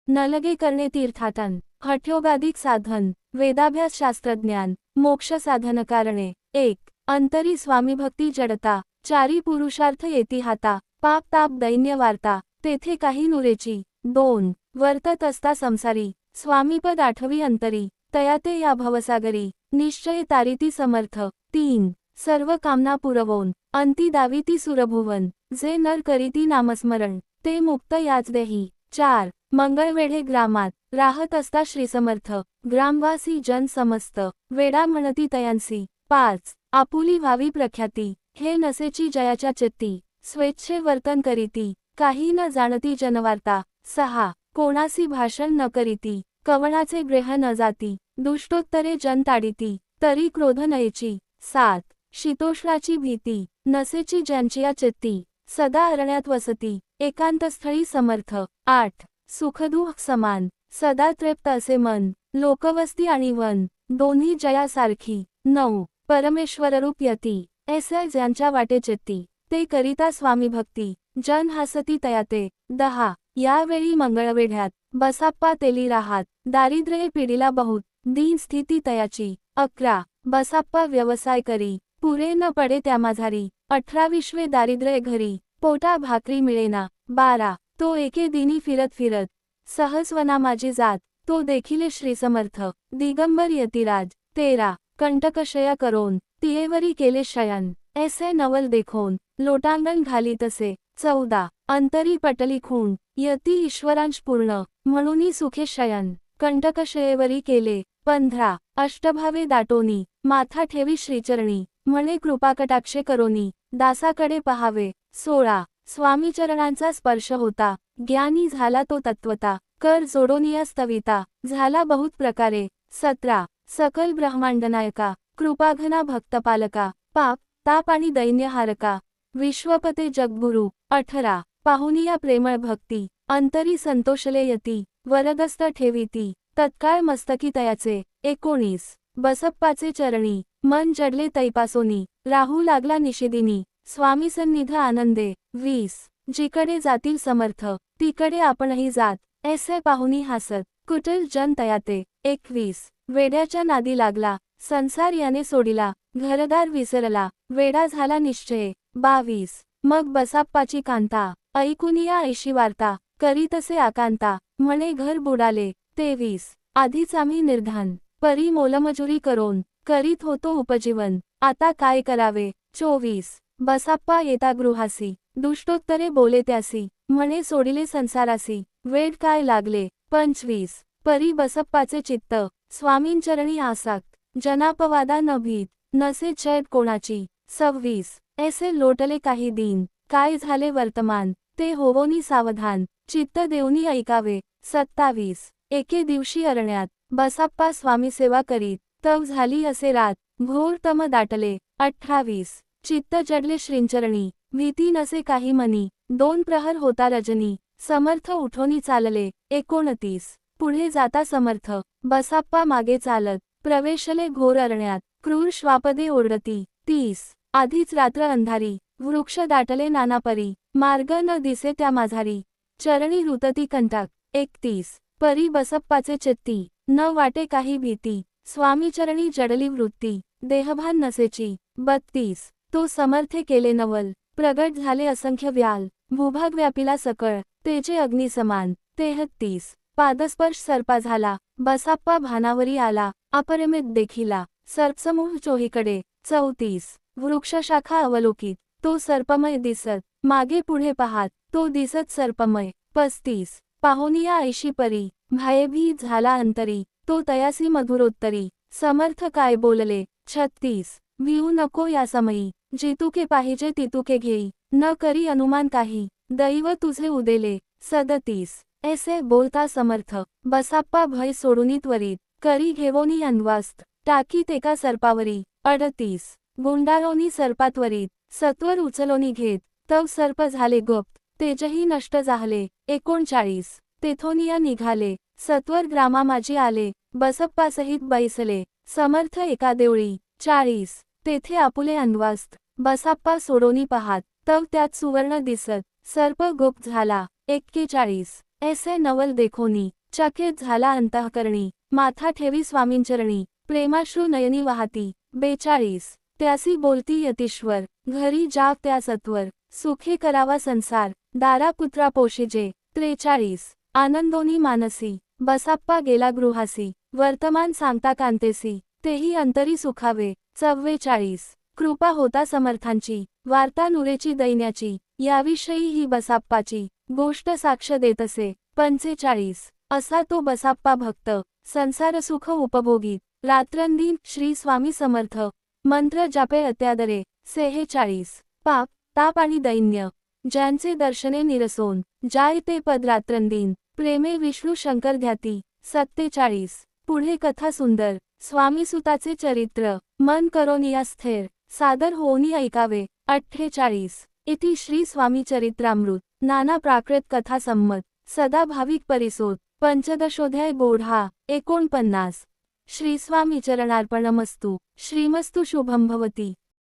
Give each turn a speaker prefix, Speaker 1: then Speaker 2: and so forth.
Speaker 1: नलगे करणे तीर्थाटन, हठयोगाधिक साधन, वेदाभ्यास शास्त्रज्ञान, मोक्ष साधन कारणे. 1. अंतरी स्वामीभक्ती जडता, चारी पुरुषार्थ येती हाता, पाप ताप दैन्य वार्ता, तेथे काही नुरेची. 2. वर्तत असता संसारी, स्वामीपद आठवी अंतरी, तयाते या भवसागरी, निश्चय तारिती समर्थ. 3. सर्व कामना पुरवोन, अंती दाविती सुरभुवन, जे नर करीती नामस्मरण, ते मुक्त याच देही. 4. मंगळवेढे ग्रामात, राहत असता श्रीसमर्थ, ग्रामवासी जन समस्त, वेडा म्हणती तयांसी. 5. आपुली व्हावी प्रख्याती, हे नसेची जयाच्या चित्ती, स्वेच्छे वर्तन करीती, काही न जाणती जनवार्ता. 6. कोणासी भाषण न करीती, कवणाचे ग्रह न जाती, दुष्टोत्तरे जन ताडिती, तरी क्रोध नयेची. 7. शीतोष्णाची भीती, नसेची ज्यांचिया चित्ती, सदा अरण्यात वसती, एकांतस्थळी समर्थ. 8. सुखदुःख समान, सदा तृप्त असे मन, लोकवस्ती आणि वन, दोन्ही जयासारखी. 9. परमेश्वररूप यती, ऐसे ज्यांच्या वाटे चित्ती, ते करिता स्वामी भक्ती, जन हासती तयाते. 10. यावेळी मंगळवेढ्यात, बसाप्पा तेली राहात, दारिद्र्ये पिढीला बहुत, दीन स्थिती तयाची. 11. बसाप्पा व्यवसाय करी, पुरे न पडे त्यामाझारी, 18 दारिद्र्ये घरी, पोटा भाकरी मिळेना. 12. तो एके दिनी फिरत फिरत, सहस्वना माझी जात, तो देखिले श्रीसमर्थ, दिगंबर यतिराज. 13. कंटकशया करोन, तियेवरी केले शयन, ऐसे नवल देखोन, लोटांगण घाली तसे. 14. अंतरी पटली खूण, यती ईश्वरांश पूर्ण, म्हणूनी सुखे शयन, कंटकशयेवरी केले. 15. अष्टभावे दाटोनी, माथा ठेवी श्रीचरणी, म्हणे कृपाकटाक्षे करोनी, दासाकडे पहावे. 16. स्वामीचरणांचा स्पर्श होता, ज्ञानी झाला तो तत्वता, कर जोडोनिया स्तविता, झाला बहुत प्रकारे. 17. सकल ब्रह्मांडनायका, कृपाघना भक्तपालका, पाप ताप आणि दैन्यहारका, विश्वपते जगगुरु. 18. पाहुनिया प्रेमळ भक्ती, अंतरी संतोषले यती, वरदस्त ठेवीती, तत्काळ मस्तकी तयाचे. 19. बसप्पाचे चरणी, मन जडले तैपासोनी, राहू लागला निषेदिनी, स्वामी सन्निध आनंदे. 20. जिकडे जातील समर्थ, तिकडे आपणही जात, ऐसे पाहुनी हासत, कुटिल जन तयाते. 21. वेड्याच्या नादी लागला, संसार याने सोडिला, घरदार विसरला, वेडा झाला निश्चय. 22. मग बसाप्पाची कांता, ऐकुनिया ऐशी वार्ता, करीतसे आकांता, म्हणे घर बुडाले. 23. आधीच आम्ही निर्धान, परी मोलमजुरी करोन, करीत होतो उपजीवन, आता काय करावे. 24. बसाप्पा येता गृहासी, दुष्टोत्तरे बोले त्यासी, म्हणे सोडिले संसारासी, वेड काय लागले. 25. परी बसप्पाचे चित्त, स्वामींचरणी आसक्त, जनापवादा न भीत, नसे छेद कोणाची. 26. ऐसे लोटले काही दिन, काय झाले वर्तमान, ते होवोनी सावधान, चित्त देऊनी ऐकावे. 27. एके दिवशी अरण्यात, बसाप्पा स्वामी सेवा करीत, तव झाली असे रात, घोर तम दाटले. 28. चित्त जडले श्रींचरणी, भीती नसे काही मनी, 2 प्रहर होता रजनी, समर्थ उठोनी चालले. 29. पुढे जाता समर्थ, बसाप्पा मागे चालत, प्रवेशले घोर अरण्यात, क्रूर श्वापदे ओरडती. 30. आधीच रात्र अंधारी, वृक्ष दाटले नानापरी, मार्ग न दिसे त्या माझारी, चरणी रुतती कंटाक. 31. परी बसप्पाचे चित्ती, न वाटे काही भीती, स्वामीचरणी जडली वृत्ती, देहभान नसेची. 32. तो समर्थे केले नवल, प्रगट झाले असंख्य व्याल, भूभाग व्यापिला सकळ, तेजे अग्नी समान. 33. पादस्पर्श सर्पा झाला, बसाप्पा भानावरी आला, अपरिमित देखिला, सर्पसमूह चोहीकडे. 34. वृक्षशाखा अवलोकित, तो सर्पमय दिसत, मागे पुढे पाहात, तो दिसत सर्पमय. 35. पाहुनिया ऐशी परी, भयभीत झाला अंतरी, तो तयासी मधुरोत्तरी, समर्थ काय बोलले. 36. भिऊ नको या समयी, जितुके पाहिजे तितुके घेई, न करी अनुमान काही, दैव तुझे उदेले. 37. ऐसे बोलता समर्थ, बसाप्पा भय सोडूनी त्वरित, करी घेवोनी अन्वास्त, टाकीत एका सर्पावरी. 38. गुंडाळोनी सर्पात्वरित, सत्वर उचलोनी घेत, तव सर्प झाले गुप्त, तेजही नष्ट झाले. 39. तेथोनिया निघाले, सत्वर ग्रामा माझी आले, बसप्पासहित बैसले, समर्थ एका देवळी. 40. तेथे आपुले अन्वास्त, बसाप्पा सोडोनी पाहात, तव त्यात सुवर्ण दिसत, सर्प गुप्त झाला. 41. ऐसे नवल देखोनी, चकित झाला अंतःकरणी, माथा ठेवी स्वामींचरणी, प्रेमाश्रू नयनी वाहती. 42 त्यासी बोलती यतीश्वर, घरी जाव त्या सत्वर, सुखी करावा संसार, दारा पुत्रा पोशिजे. 43 आनंदोनी मानसी, बसाप्पा गेला गृहासी, वर्तमान सांगता कांतेसी, तेही अंतरी सुखावे. 44 कृपा होता समर्थांची, वार्ता नुरेची दैन्याची, याविषयी ही बसाप्पाची गोष्ट साक्ष देतसे. 45 असा तो बसाप्पा भक्त, संसार सुख उपभोगीत, रात्रंदिन श्री स्वामी समर्थ, मंत्र जापे अत्यादरे. 46 पाप ताप आणि दैन्य, ज्यांचे दर्शने निरसोन, जाय ते पद रात्रंदिन, प्रेमे विष्णू शंकर ध्याती. 47 पुढे कथा सुंदर, स्वामीसुताचे चरित्र, मन करोनिया स्थिर, सादर होऊनी ऐकावे. 48 इति श्री स्वामी चरित्रामृत, नाना प्राकृत कथा संमत, सदा भाविक परिसोत, पंचदशोध्याय गोढा. 49 श्री स्वामी चरणार्पणमस्तु. श्रीमस्तु शुभं भवती.